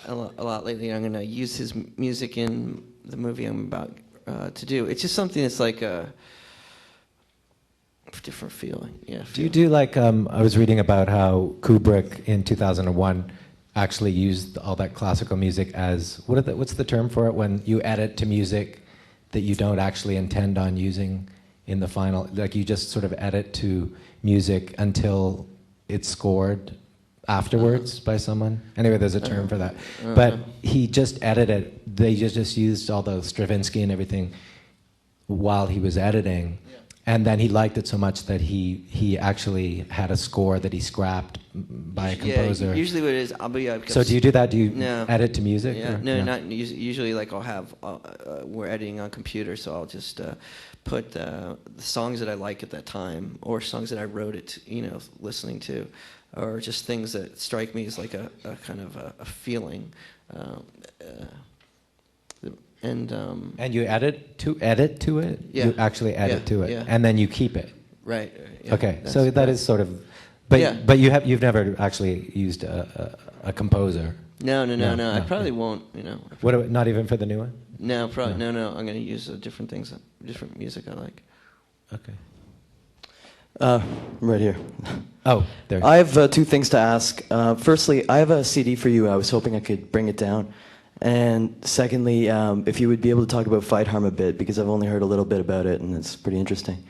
a lot lately. I'm going to use his music in the movie I'm about to do. It's just something that's like a different feeling. Yeah. Do you do like, I was reading about how Kubrick in 2001 actually used all that classical music as, what's the term for it, when you edit to music that you don't actually intend on using in the final, like you just sort of edit to music until it's scored afterwards by someone? Anyway, there's a term for that. But he just edited, they just used all the Stravinsky and everything while he was editing. And then he liked it so much that he actually had a score that he scrapped by a composer. Yeah, usually what it is, I'll be... So do you do that? Do you edit to music? Yeah, no, not usually. Like I'll have, we're editing on computer, so I'll just put the songs that I like at that time, or songs that I wrote it, listening to, or just things that strike me as like a kind of a feeling. And you edit to it? Yeah. You actually edit to it, and then you keep it. Right. Yeah, okay, so that is sort of, but you've never actually used a composer. No. I probably won't. What? Not even for the new one? No, probably no. I'm going to use different things, different music I like. Okay. Right here. Oh, there. I have two things to ask. Firstly, I have a CD for you. I was hoping I could bring it down. And secondly, if you would be able to talk about Fight Harm a bit, because I've only heard a little bit about it, and it's pretty interesting.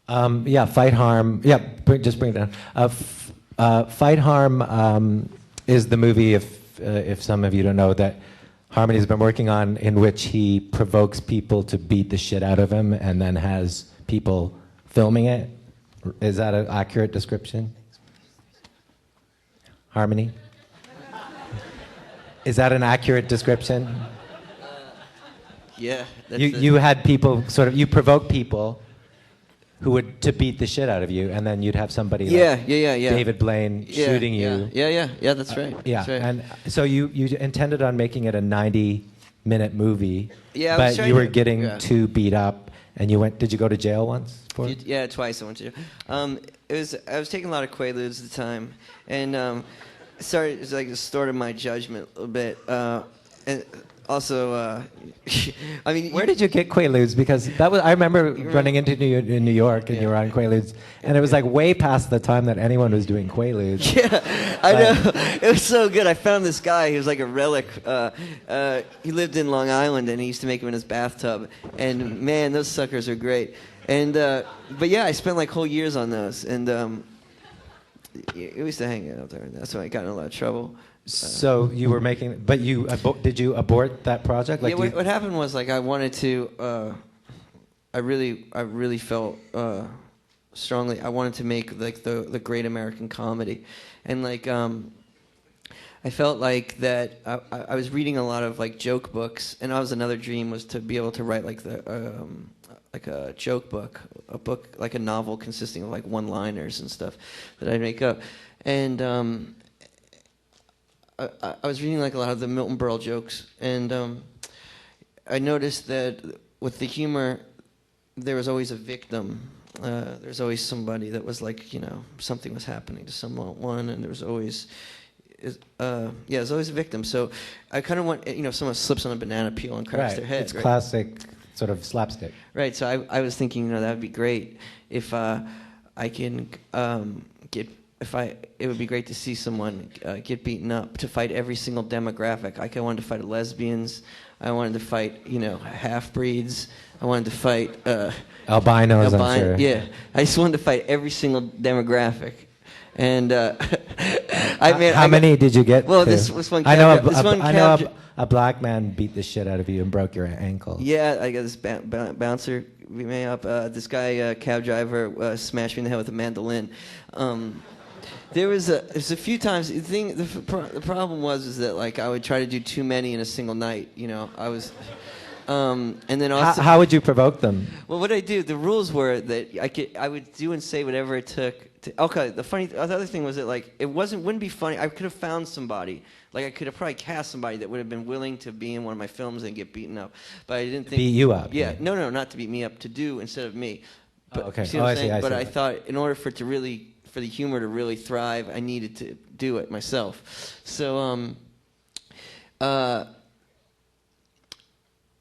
Yeah, Fight Harm. Yeah, just bring it down. Fight Harm is the movie, if some of you don't know, that Harmony has been working on, in which he provokes people to beat the shit out of him and then has people filming it. Is that an accurate description? Harmony? Is that an accurate description? Yeah. You had people you provoke people who would to beat the shit out of you, and then you'd have somebody like David Blaine shooting you. Yeah, that's right. Yeah, that's right. And so you intended on making it a 90-minute movie, but you were getting too beat up, and you went. Did you go to jail once for it? Yeah, twice I went to jail. I was taking a lot of Quaaludes at the time, and it was like distorted my judgment a little bit. And also, I mean, where did you get Quaaludes? Because I remember running into you in New York, and you were on Quaaludes, and it was like way past the time that anyone was doing Quaaludes. Yeah, I know. It was so good. I found this guy. He was like a relic. He lived in Long Island, and he used to make them in his bathtub. And man, those suckers are great. And but yeah, I spent like whole years on those, and we used to hang out there. That's why I got in a lot of trouble. So you were making, but did you abort that project? Like, what happened was, like, I wanted to. I really felt strongly. I wanted to make like the great American comedy, and like I felt like that. I was reading a lot of like joke books, and that was another dream, was to be able to write like like a joke book, a book like a novel consisting of like one-liners and stuff that I'd make up, and. I was reading like a lot of the Milton Berle jokes, and I noticed that with the humor, there was always a victim. There's always somebody that was like, something was happening to someone, and there was always, there's always a victim. So I kind of want, someone slips on a banana peel and cracks their head. It's classic sort of slapstick. Right. So I was thinking, that would be great if I can it would be great to see someone get beaten up, to fight every single demographic. I wanted to fight lesbians. I wanted to fight, half-breeds. I wanted to fight... albinos, I'm sure. Yeah. I just wanted to fight every single demographic. And how many did you get? Well, this one... I know a black man beat the shit out of you and broke your ankle. Yeah, I got this bouncer beat me up. This guy, cab driver, smashed me in the head with a mandolin. There was a few times. The problem was that like I would try to do too many in a single night. I was, and then also. How would you provoke them? Well, what I do, the rules were that I would do and say whatever it took. Okay, the other thing was that like wouldn't be funny. I could have found somebody. Like I could have probably cast somebody that would have been willing to be in one of my films and get beaten up, but I didn't think. Beat you up. Yeah, no, not to beat me up. To do instead of me. But, okay. See what I'm saying? I see. But I thought in order for it to really for the humor to really thrive, I needed to do it myself. So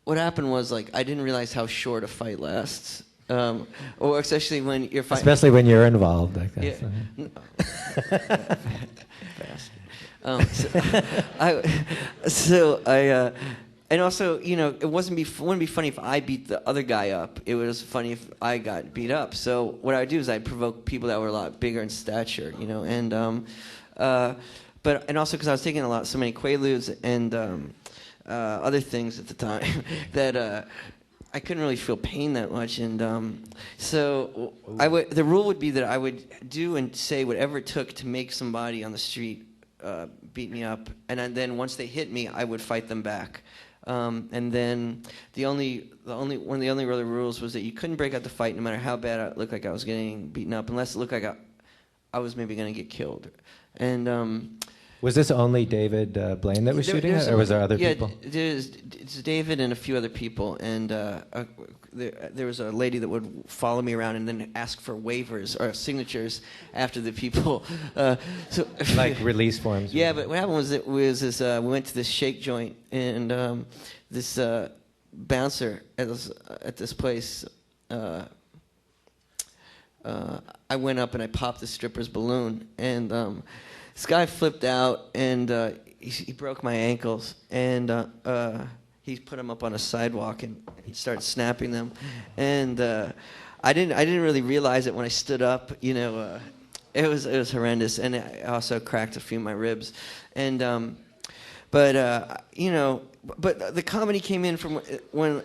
what happened was, like, I didn't realize how short a fight lasts. Or especially when you're fighting. Especially when you're involved, I guess. Yeah. And also, you know, it wouldn't be funny if I beat the other guy up. It was funny if I got beat up. So what I'd do is I'd provoke people that were a lot bigger in stature, you know, and also because I was taking so many Quaaludes and other things at the time that I couldn't really feel pain that much, and so the rule would be that I would do and say whatever it took to make somebody on the street beat me up, and then once they hit me, I would fight them back. And then one of the only other rules was that you couldn't break out the fight no matter how bad it looked like I was getting beaten up, unless it looked like I was maybe going to get killed. And was this only David Blaine that was shooting it, or was there other people? Yeah, it's David and a few other people, and there was a lady that would follow me around and then ask for waivers or signatures after the people. Like release forms. Yeah, but what happened was we went to this shake joint, and this bouncer at this place. I went up and I popped the stripper's balloon, and this guy flipped out, and he broke my ankles, and he put them up on a sidewalk, and he started snapping them, and I didn't really realize it when I stood up, you know. It was horrendous, and I also cracked a few of my ribs, and you know, but the comedy came in from when.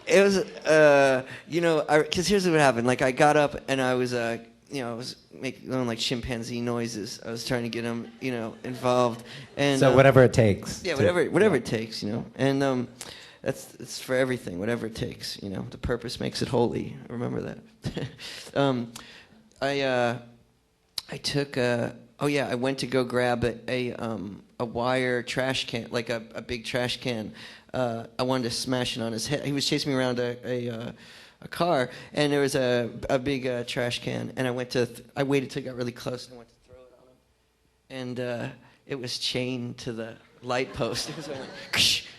It was, you know, because here's what happened. Like, I got up and I was, you know, I was making like chimpanzee noises. I was trying to get them, you know, involved. And so whatever it takes. Yeah, whatever it takes, you know. And it's for everything, whatever it takes, you know. The purpose makes it holy. Remember that. I took I went to go grab a wire trash can, like a big trash can. I wanted to smash it on his head. He was chasing me around a car, and there was a big trash can, and I waited till it got really close, and I went to throw it on him, and it was chained to the light post. It was like,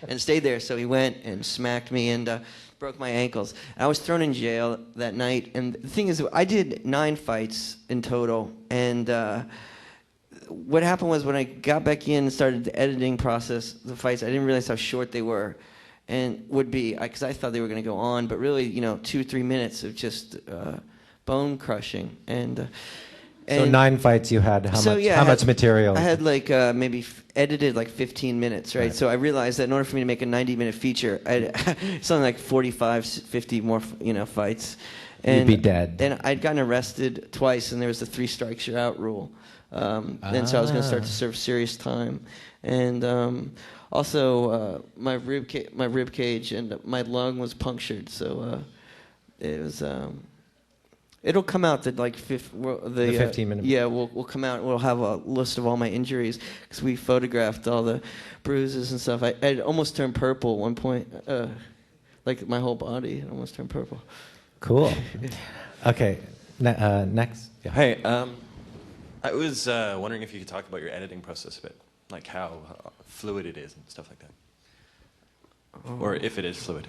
and stayed there. So he went and smacked me and broke my ankles. I was thrown in jail that night, and the thing is, I did 9 fights in total, and what happened was when I got back in and started the editing process, the fights, I didn't realize how short they were, and would be, because I thought they were going to go on, but really, you know, 2-3 minutes of just bone crushing. And so 9 fights you had. How much material? I had like maybe edited like 15 minutes, right? So I realized that in order for me to make a 90-minute feature, I had something like 45, 50 more, you know, fights. And, you'd be dead. And I'd gotten arrested twice, and there was the 3 strikes you're out rule. And so I was going to start to serve serious time, and also my rib cage and my lung was punctured, so it was. It'll come out that like the 15-minute. Yeah, we'll come out. We'll have a list of all my injuries because we photographed all the bruises and stuff. I almost turned purple at one point, like my whole body almost turned purple. Cool. Okay, next. Yeah. Hey. I was wondering if you could talk about your editing process a bit, like how fluid it is and stuff like that, or if it is fluid.